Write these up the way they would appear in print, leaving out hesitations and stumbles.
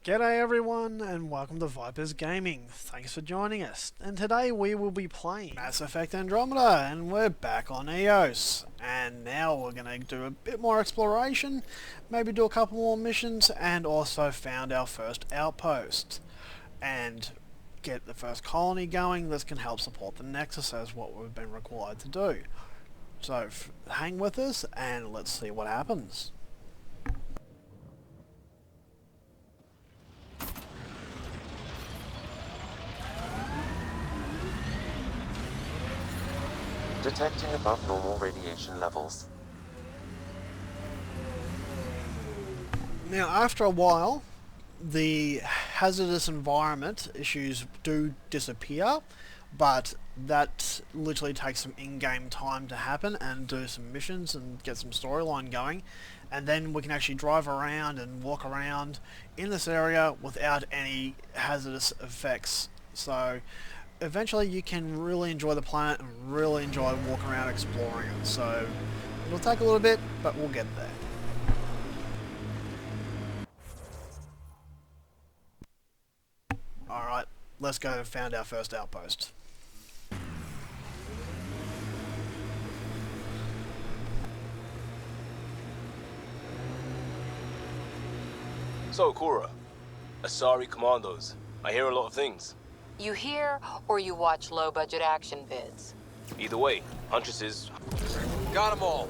G'day everyone and welcome to Vipers Gaming. Thanks for joining us. And today we will be playing Mass Effect Andromeda and we're back on EOS. And now we're going to do a bit more exploration, maybe do a couple more missions and also found our first outpost. And get the first colony going. This can help support the Nexus as what we've been required to do. So hang with us and let's see what happens. Detecting above normal radiation levels. Now, after a while, the hazardous environment issues do disappear, but that literally takes some in-game time to happen and do some missions and get some storyline going, and then we can actually drive around and walk around in this area without any hazardous effects. So eventually you can really enjoy the planet and really enjoy walking around exploring it. So it'll take a little bit, but we'll get there. Alright, let's go and find our first outpost. So, Cora, Asari Commandos. I hear a lot of things. You hear or you watch low-budget action vids? Either way, Huntresses... Got them all.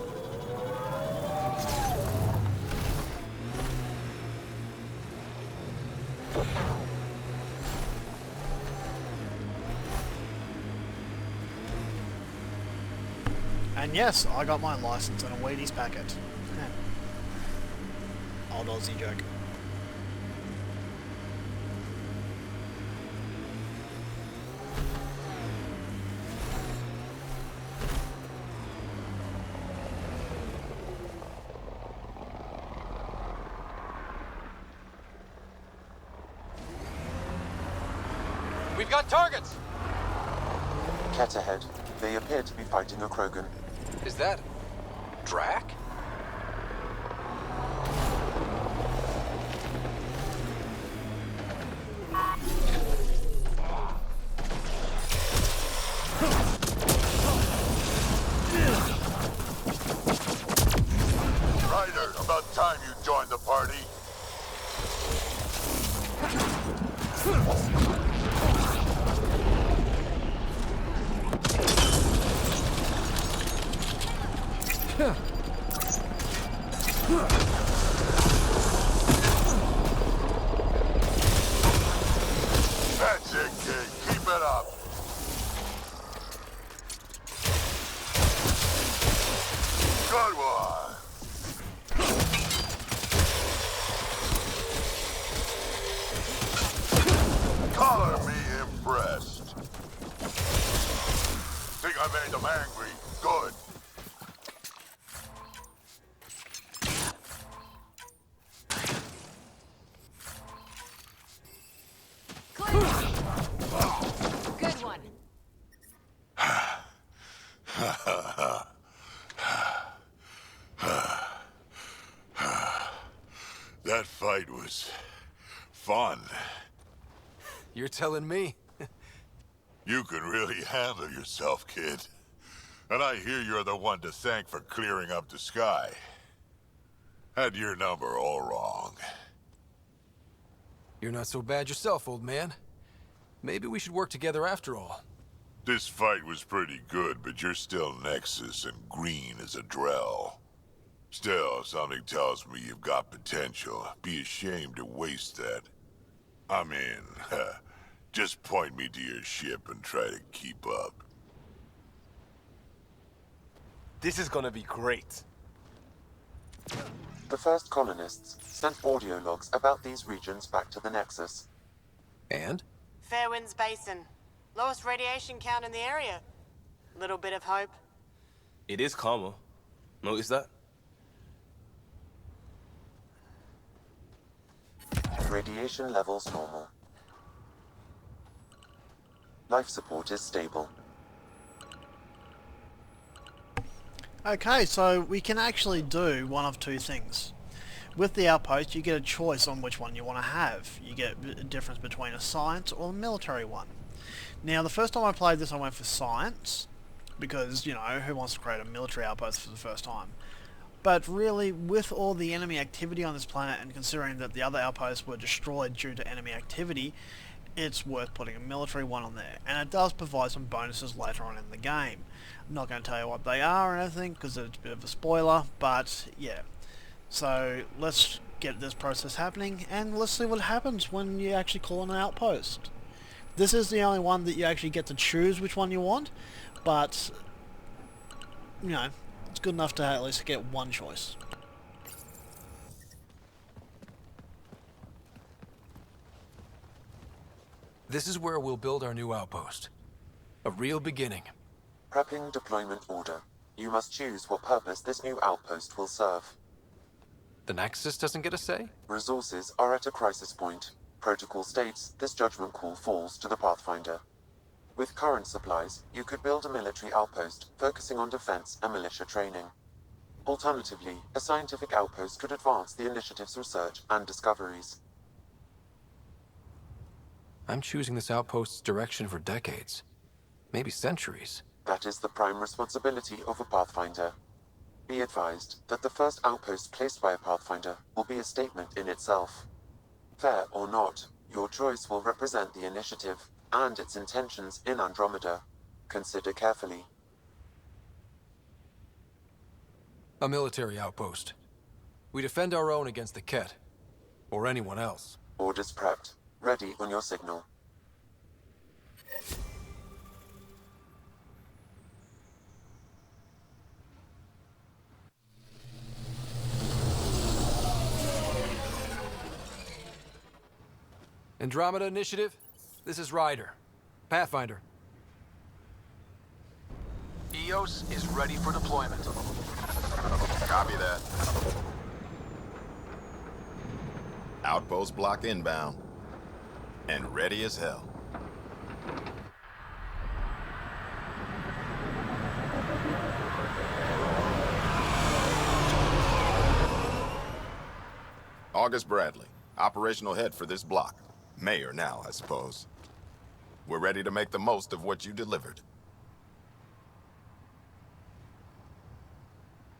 And yes, I got my license in a Wheaties packet. Old Aussie joke. We've got targets! Cat ahead. They appear to be fighting a Krogan. Is that... Drac? Ryder, about time you joined the party. That's it, kid. Keep it up. Good one. Color me impressed. Think I made them angry? Good. Good one. That fight was fun. You're telling me? You can really handle yourself, kid. And I hear you're the one to thank for clearing up the sky. Had your number all wrong. You're not so bad yourself, old man. Maybe we should work together after all. This fight was pretty good, but you're still Nexus and green as a Drell. Still, something tells me you've got potential. Be ashamed to waste that. I'm in. Just point me to your ship and try to keep up. This is gonna be great. The first colonists sent audio logs about these regions back to the Nexus. And? Fairwinds Basin. Lowest radiation count in the area. Little bit of hope. It is calmer. Notice that? Radiation levels normal. Life support is stable. Okay, so we can actually do one of two things. With the outpost, you get a choice on which one you want to have. You get a difference between a science or a military one. Now, the first time I played this, I went for science, because, you know, who wants to create a military outpost for the first time? But really, with all the enemy activity on this planet, and considering that the other outposts were destroyed due to enemy activity, it's worth putting a military one on there. And it does provide some bonuses later on in the game. I'm not going to tell you what they are or anything, because it's a bit of a spoiler, but yeah. So let's get this process happening, and let's see what happens when you actually call an outpost. This is the only one that you actually get to choose which one you want, but, you know, it's good enough to at least get one choice. This is where we'll build our new outpost. A real beginning. Prepping deployment order. You must choose what purpose this new outpost will serve. The Nexus doesn't get a say? Resources are at a crisis point. Protocol states this judgment call falls to the Pathfinder. With current supplies, you could build a military outpost focusing on defense and militia training. Alternatively, a scientific outpost could advance the initiative's research and discoveries. I'm choosing this outpost's direction for decades. Maybe centuries. That is the prime responsibility of a Pathfinder. Be advised that the first outpost placed by a Pathfinder will be a statement in itself. Fair or not, your choice will represent the initiative and its intentions in Andromeda. Consider carefully. A military outpost. We defend our own against the Ket. Or anyone else. Orders prepped. Ready on your signal. Andromeda Initiative, this is Ryder. Pathfinder. EOS is ready for deployment. Copy that. Outpost block inbound. And ready as hell. August Bradley, operational head for this block. Mayor now, I suppose. We're ready to make the most of what you delivered.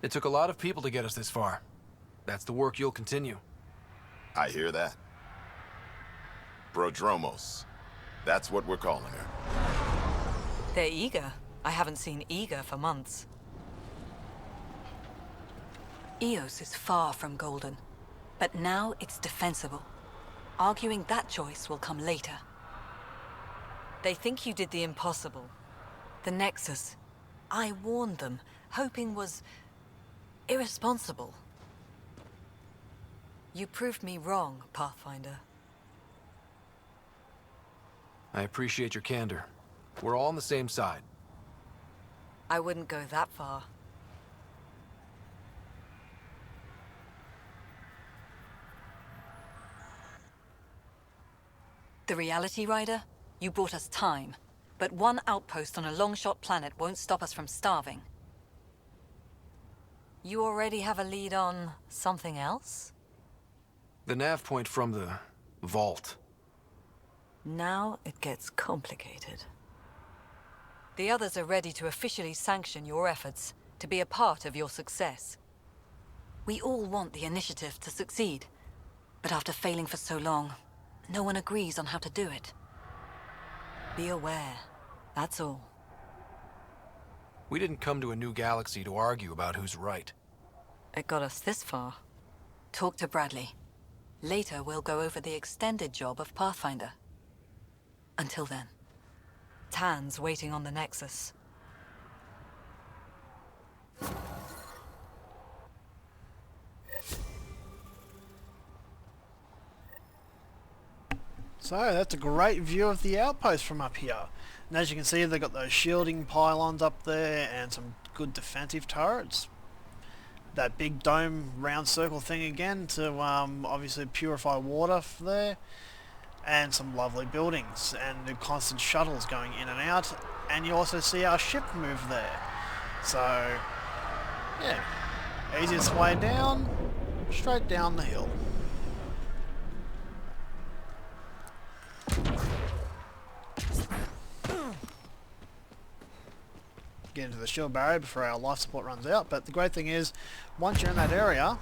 It took a lot of people to get us this far. That's the work you'll continue. I hear that. Prodromos. That's what we're calling her. They're eager. I haven't seen eager for months. Eos is far from golden, but now it's defensible. Arguing that choice will come later. They think you did the impossible. The Nexus. I warned them, hoping was irresponsible. You proved me wrong, Pathfinder. I appreciate your candor. We're all on the same side. I wouldn't go that far. The reality, Ryder? You brought us time. But one outpost on a long-shot planet won't stop us from starving. You already have a lead on something else? The nav point from the vault. Now it gets complicated. The others are ready to officially sanction your efforts, to be a part of your success. We all want the initiative to succeed, but after failing for so long, no one agrees on how to do it. Be aware, that's all. We didn't come to a new galaxy to argue about who's right. It got us this far. Talk to Bradley. Later, we'll go over the extended job of Pathfinder. Until then, Tan's waiting on the Nexus. So that's a great view of the outpost from up here. And as you can see, they've got those shielding pylons up there and some good defensive turrets. That big dome round circle thing again to obviously purify water there. And some lovely buildings and the constant shuttles going in and out. And you also see our ship move there. So, yeah. Easiest way down, straight down the hill. Get into the shield barrier before our life support runs out, but the great thing is, once you're in that area,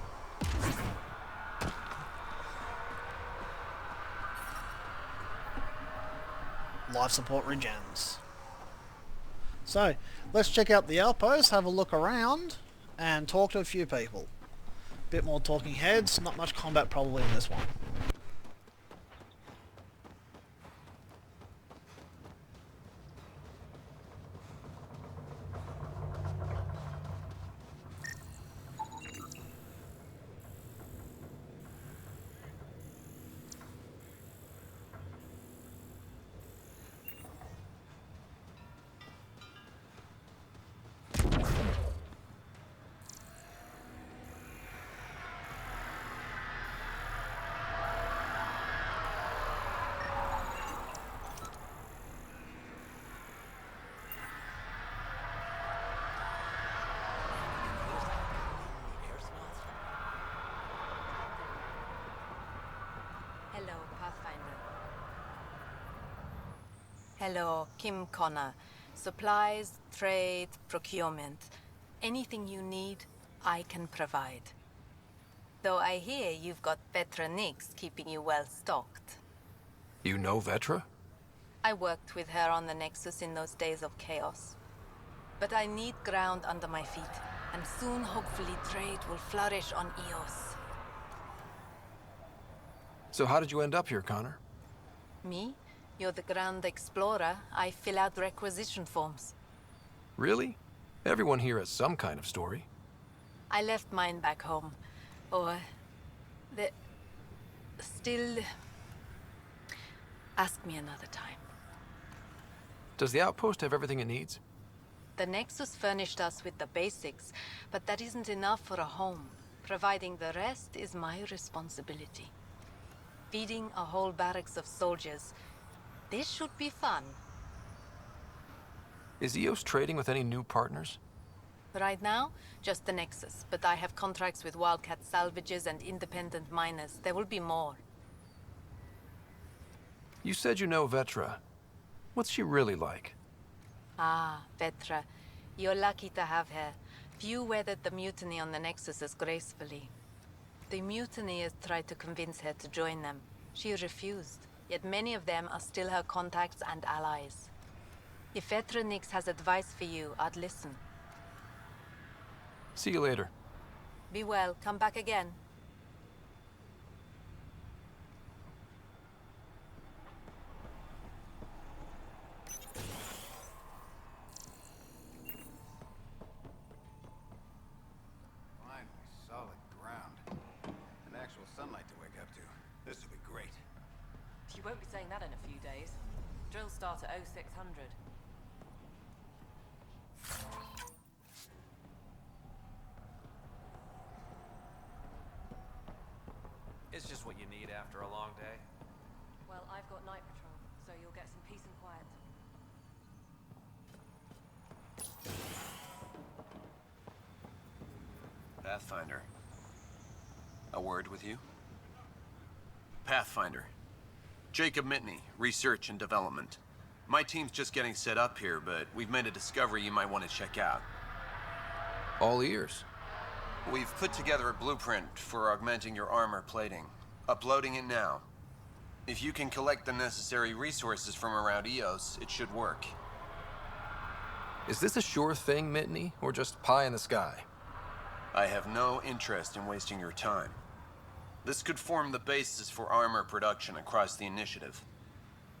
life support regens. So, let's check out the outpost, have a look around, and talk to a few people. Bit more talking heads, not much combat probably in this one. Hello, Pathfinder. Hello, Kim Connor. Supplies, trade, procurement. Anything you need, I can provide. Though I hear you've got Vetra Nix keeping you well stocked. You know Vetra? I worked with her on the Nexus in those days of chaos. But I need ground under my feet, and soon hopefully trade will flourish on Eos. So how did you end up here, Connor? Me? You're the Grand Explorer. I fill out requisition forms. Really? Everyone here has some kind of story. I left mine back home. Or... Still... Ask me another time. Does the outpost have everything it needs? The Nexus furnished us with the basics, but that isn't enough for a home. Providing the rest is my responsibility. Feeding a whole barracks of soldiers. This should be fun. Is Eos trading with any new partners? Right now, just the Nexus, but I have contracts with Wildcat salvages and independent miners. There will be more. You said you know Vetra. What's she really like? Ah, Vetra. You're lucky to have her. Few weathered the mutiny on the Nexus as gracefully. The mutineers tried to convince her to join them. She refused, yet many of them are still her contacts and allies. If Vetra Nix has advice for you, I'd listen. See you later. Be well. Come back again. Finally, solid ground. An actual sunlight to wake up to. This will be great. You won't be saying that in a few days. Drills start at 0600. It's just what you need after a long day. Well, I've got night patrol, so you'll get some peace and quiet. Pathfinder. A word with you? Pathfinder. Jacob Mitney, Research and Development. My team's just getting set up here, but we've made a discovery you might want to check out. All ears. We've put together a blueprint for augmenting your armor plating. Uploading it now. If you can collect the necessary resources from around Eos, it should work. Is this a sure thing, Mitney, or just pie in the sky? I have no interest in wasting your time. This could form the basis for armor production across the initiative.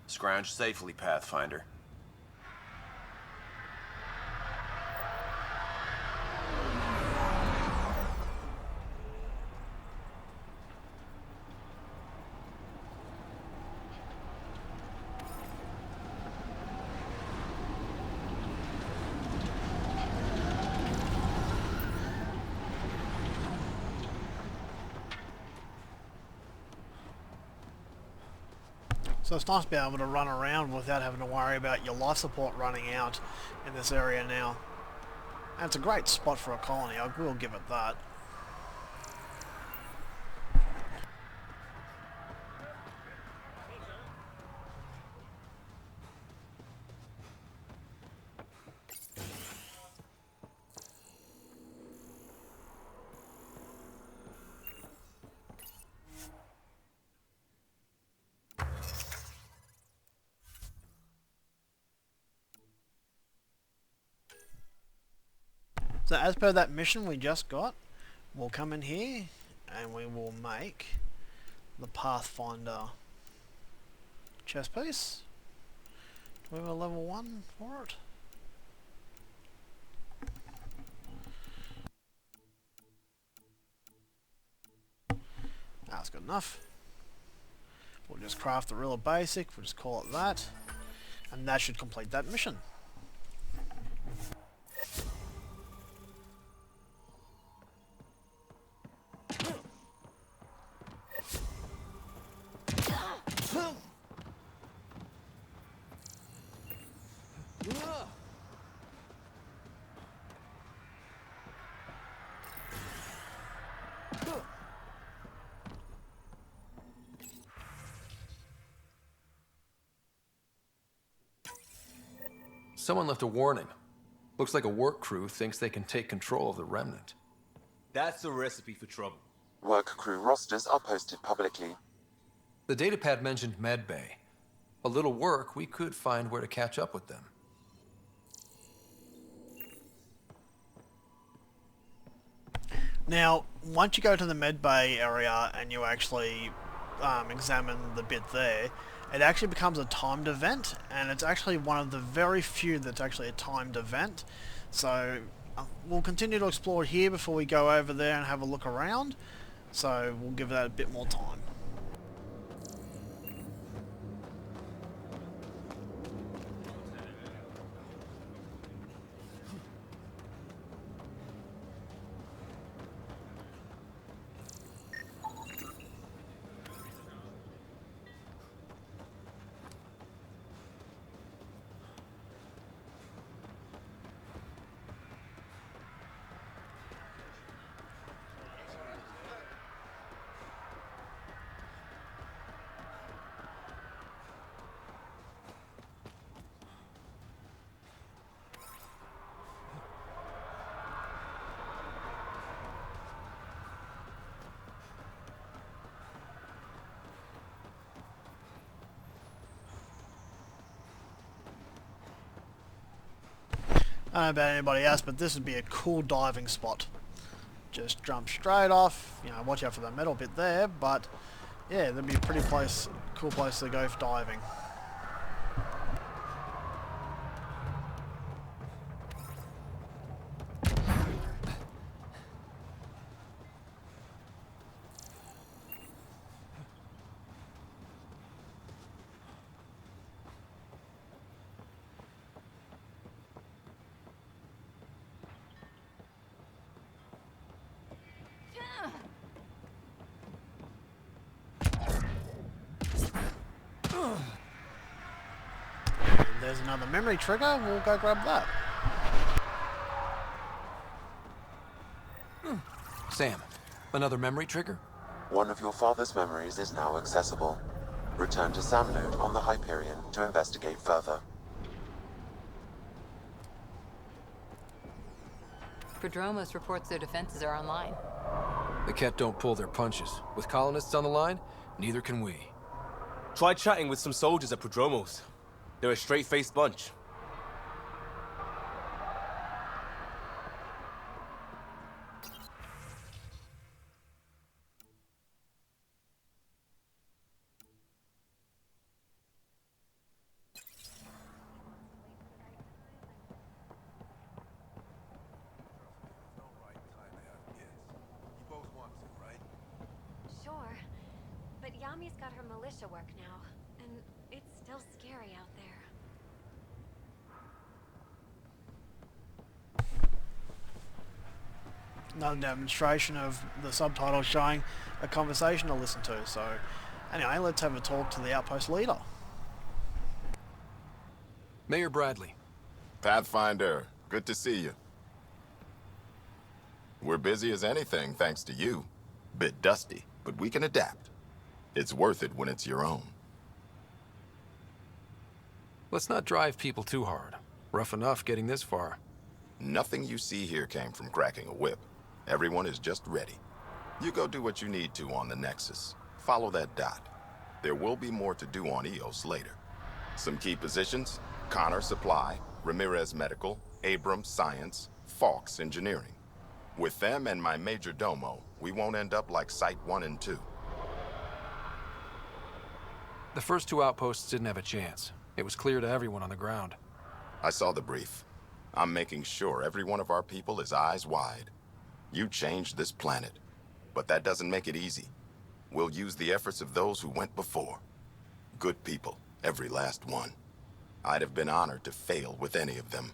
Scrounge safely, Pathfinder. So it's nice to be able to run around without having to worry about your life support running out in this area now. And it's a great spot for a colony, I will give it that. So as per that mission we just got, we'll come in here and we will make the Pathfinder chest piece. Do we have a level 1 for it? That's good enough. We'll just craft the real basic, we'll just call it that, and that should complete that mission. Someone left a warning. Looks like a work crew thinks they can take control of the remnant. That's a recipe for trouble. Work crew rosters are posted publicly. The datapad mentioned medbay. A little work, we could find where to catch up with them. Now, once you go to the medbay area and you actually examine the bit there, it actually becomes a timed event, and it's actually one of the very few that's actually a timed event. So we'll continue to explore here before we go over there and have a look around. So we'll give that a bit more time. I don't know about anybody else, but this would be a cool diving spot. Just jump straight off, you know, watch out for the metal bit there, but yeah, that'd be a pretty cool place to go for diving. There's another memory trigger, we'll go grab that. Sam, another memory trigger? One of your father's memories is now accessible. Return to Sam node on the Hyperion to investigate further. Prodromos reports their defenses are online. The Ket don't pull their punches. With colonists on the line, neither can we. Try chatting with some soldiers at Prodromos. They're a straight-faced bunch. Sure, but Yami's got her militia work now, and it's still scary out there. Another demonstration of the subtitles showing a conversation to listen to. So anyway, let's have a talk to the Outpost leader. Mayor Bradley. Pathfinder, good to see you. We're busy as anything thanks to you. Bit dusty, but we can adapt. It's worth it when it's your own. Let's not drive people too hard. Rough enough getting this far. Nothing you see here came from cracking a whip. Everyone is just ready. You go do what you need to on the Nexus. Follow that dot. There will be more to do on Eos later. Some key positions: Connor Supply, Ramirez Medical, Abrams Science, Falk's engineering. With them and my major domo, we won't end up like Site 1 and 2. The first 2 outposts didn't have a chance. It was clear to everyone on the ground. I saw the brief. I'm making sure every one of our people is eyes wide. You changed this planet, but that doesn't make it easy. We'll use the efforts of those who went before. Good people, every last one. I'd have been honored to fail with any of them.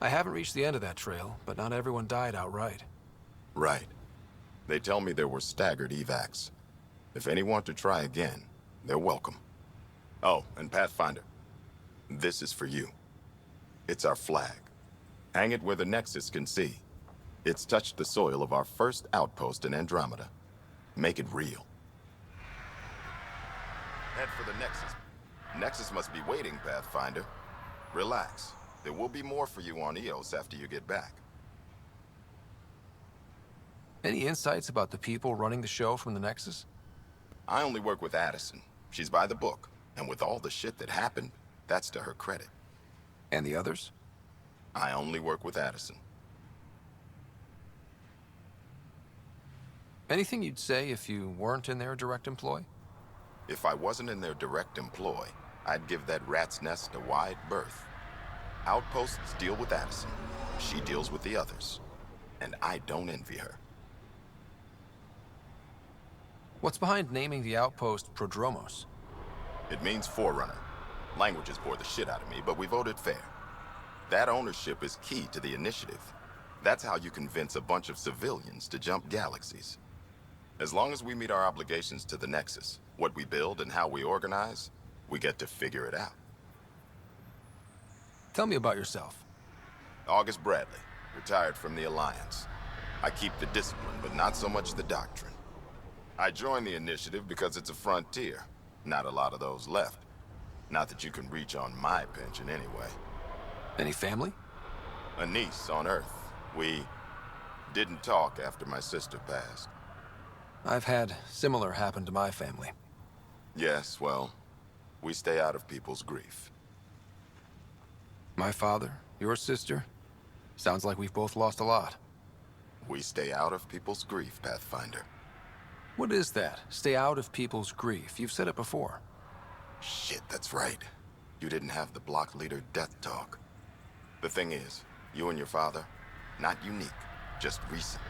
I haven't reached the end of that trail, but not everyone died outright. Right. They tell me there were staggered evacs. If any want to try again, they're welcome. Oh, and Pathfinder, this is for you. It's our flag. Hang it where the Nexus can see. It's touched the soil of our first outpost in Andromeda. Make it real. Head for the Nexus. Nexus must be waiting, Pathfinder. Relax. There will be more for you on Eos after you get back. Any insights about the people running the show from the Nexus? I only work with Addison. She's by the book. And with all the shit that happened, that's to her credit. And the others? I only work with Addison. Anything you'd say if you weren't in their direct employ? If I wasn't in their direct employ, I'd give that rat's nest a wide berth. Outposts deal with Addison. She deals with the others. And I don't envy her. What's behind naming the outpost Prodromos? It means Forerunner. Languages bore the shit out of me, but we voted fair. That ownership is key to the initiative. That's how you convince a bunch of civilians to jump galaxies. As long as we meet our obligations to the Nexus, what we build and how we organize, we get to figure it out. Tell me about yourself. August Bradley, retired from the Alliance. I keep the discipline, but not so much the doctrine. I joined the initiative because it's a frontier. Not a lot of those left. Not that you can reach on my pension anyway. Any family? A niece on Earth. We didn't talk after my sister passed. I've had similar happen to my family. Yes, well, we stay out of people's grief. My father, your sister? Sounds like we've both lost a lot. We stay out of people's grief, Pathfinder. What is that? Stay out of people's grief. You've said it before. Shit, that's right. You didn't have the block leader death talk. The thing is, you and your father, not unique, just recent.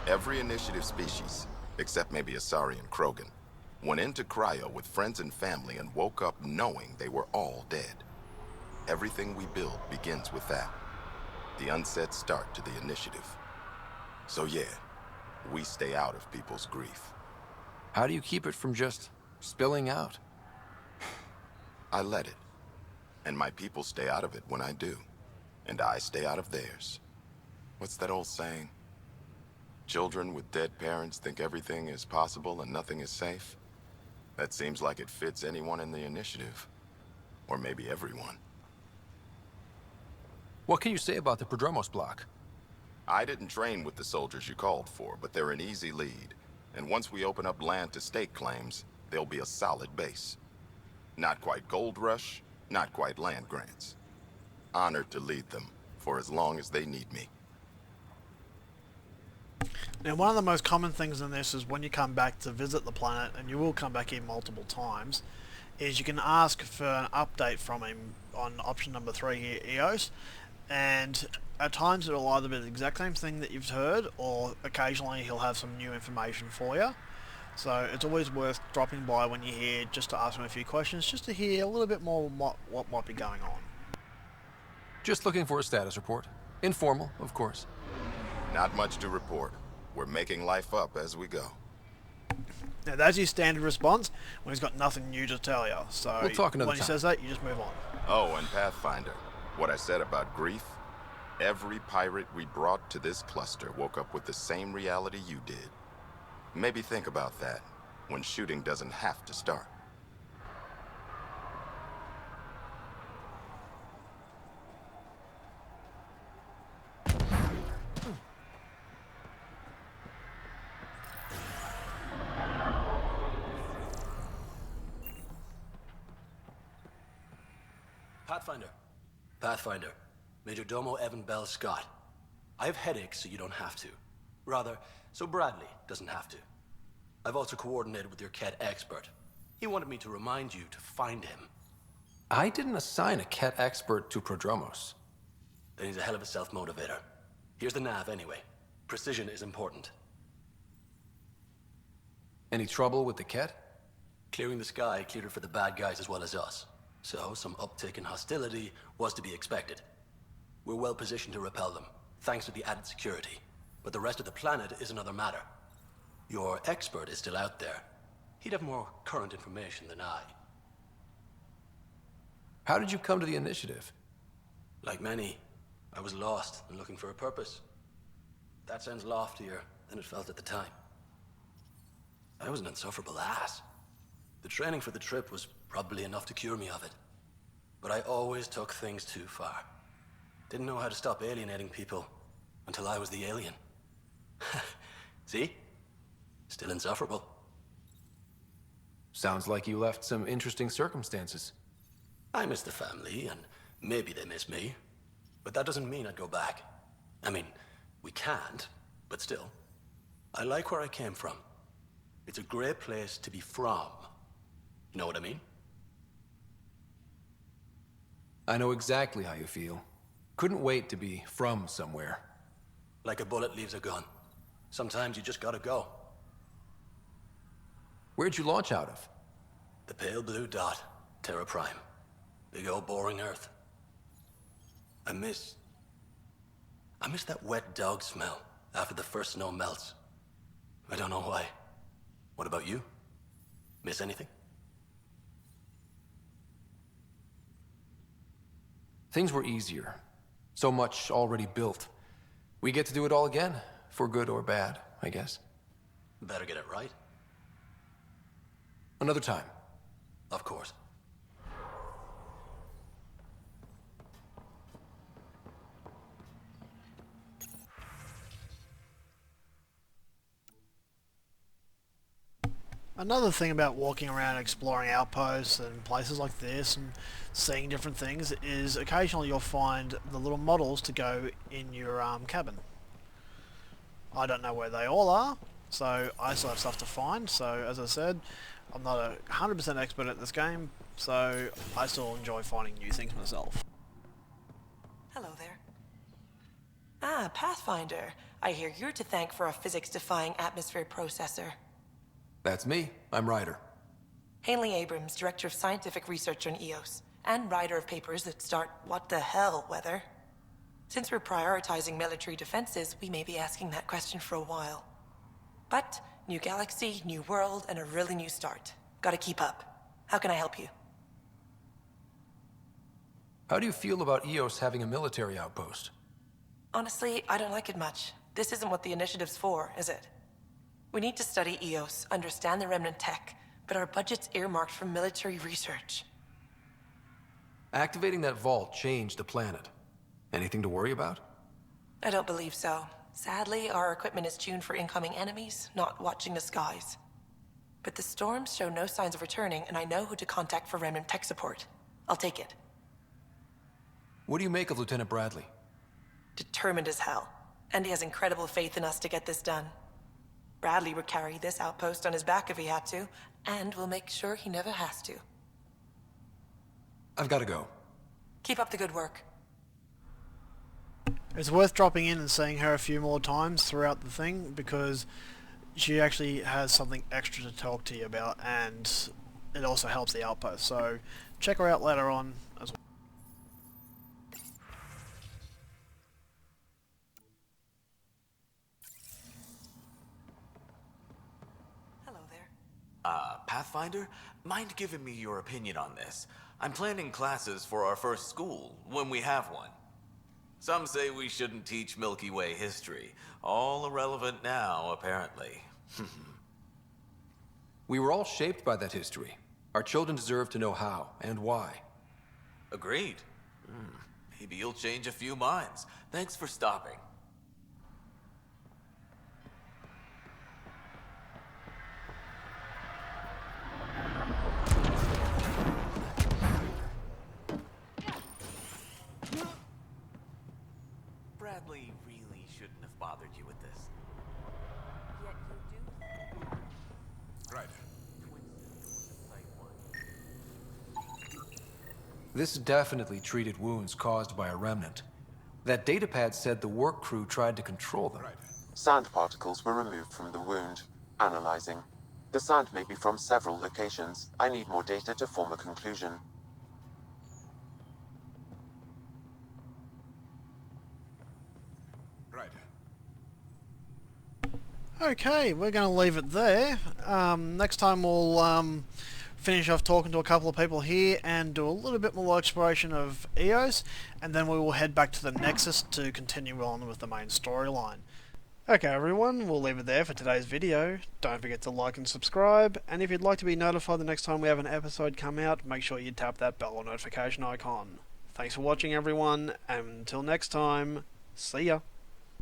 Every initiative species, except maybe Asari and Krogan, went into cryo with friends and family and woke up knowing they were all dead. Everything we build begins with that. The unsaid start to the initiative. So yeah, we stay out of people's grief. How do you keep it from just spilling out? I let it. And my people stay out of it when I do. And I stay out of theirs. What's that old saying? Children with dead parents think everything is possible and nothing is safe? That seems like it fits anyone in the initiative. Or maybe everyone. What can you say about the Prodromos block? I didn't train with the soldiers you called for, but they're an easy lead. And once we open up land to stake claims, they'll be a solid base. Not quite gold rush, not quite land grants. Honored to lead them for as long as they need me. Now, one of the most common things in this is when you come back to visit the planet, and you will come back here multiple times, is you can ask for an update from him on option number 3 here, EOS, and at times it'll either be the exact same thing that you've heard, or occasionally he'll have some new information for you. So it's always worth dropping by when you're here just to ask him a few questions, just to hear a little bit more what might be going on. Just looking for a status report. Informal, of course. Not much to report. We're making life up as we go. Now that's his standard response when he's got nothing new to tell you. So we'll talk another when he time. says that, you just move on. Oh, and Pathfinder, what I said about grief, every pirate we brought to this cluster woke up with the same reality you did. Maybe think about that when shooting doesn't have to start. Pathfinder. Pathfinder. Major Domo Evan Bell Scott. I have headaches, so you don't have to. Rather, so Bradley doesn't have to. I've also coordinated with your Ket expert. He wanted me to remind you to find him. I didn't assign a Ket expert to Prodromos. Then he's a hell of a self-motivator. Here's the nav anyway. Precision is important. Any trouble with the Ket? Clearing the sky cleared it for the bad guys as well as us. So some uptick in hostility was to be expected. We're well positioned to repel them, thanks to the added security. But the rest of the planet is another matter. Your expert is still out there. He'd have more current information than I. How did you come to the initiative? Like many, I was lost and looking for a purpose. That sounds loftier than it felt at the time. I was an insufferable ass. The training for the trip was probably enough to cure me of it. But I always took things too far. Didn't know how to stop alienating people until I was the alien. See? Still insufferable. Sounds like you left some interesting circumstances. I miss the family, and maybe they miss me. But that doesn't mean I'd go back. I mean, we can't, but still. I like where I came from. It's a great place to be from. You know what I mean? I know exactly how you feel. Couldn't wait to be from somewhere. Like a bullet leaves a gun. Sometimes you just gotta go. Where'd you launch out of? The pale blue dot, Terra Prime. Big old boring Earth. I miss that wet dog smell after the first snow melts. I don't know why. What about you? Miss anything? Things were easier. So much already built. We get to do it all again, for good or bad, I guess. Better get it right. Another time. Of course. Another thing about walking around exploring outposts and places like this and seeing different things is occasionally you'll find the little models to go in your cabin. I don't know where they all are, so I still have stuff to find. So as I said, I'm not a 100% expert at this game, so I still enjoy finding new things myself. Hello there. Ah, Pathfinder. I hear you're to thank for a physics-defying atmosphere processor. That's me. I'm Ryder. Hanley Abrams, Director of Scientific Research on EOS, and writer of papers that start what the hell weather. Since we're prioritizing military defenses, we may be asking that question for a while. But, new galaxy, new world, and a really new start. Gotta keep up. How can I help you? How do you feel about EOS having a military outpost? Honestly, I don't like it much. This isn't what the initiative's for, is it? We need to study EOS, understand the remnant tech, but our budget's earmarked for military research. Activating that vault changed the planet. Anything to worry about? I don't believe so. Sadly, our equipment is tuned for incoming enemies, not watching the skies. But the storms show no signs of returning, and I know who to contact for remnant tech support. I'll take it. What do you make of Lieutenant Bradley? Determined as hell. And he has incredible faith in us to get this done. Bradley would carry this outpost on his back if he had to, and we'll make sure he never has to. I've got to go. Keep up the good work. It's worth dropping in and seeing her a few more times throughout the thing, because she actually has something extra to talk to you about, and it also helps the outpost. So check her out later on as well. Pathfinder, mind giving me your opinion on this? I'm planning classes for our first school, when we have one. Some say we shouldn't teach Milky Way history. All irrelevant now, apparently. We were all shaped by that history. Our children deserve to know how and why. Agreed. Maybe you'll change a few minds. Thanks for stopping. This definitely treated wounds caused by a remnant. That datapad said the work crew tried to control them. Sand particles were removed from the wound. Analyzing. The sand may be from several locations. I need more data to form a conclusion. Okay, we're going to leave it there. Next time we'll finish off talking to a couple of people here and do a little bit more exploration of EOS, and then we will head back to the Nexus to continue on with the main storyline. Okay everyone, we'll leave it there for today's video. Don't forget to like and subscribe, and if you'd like to be notified the next time we have an episode come out, make sure you tap that bell or notification icon. Thanks for watching everyone, and until next time, see ya!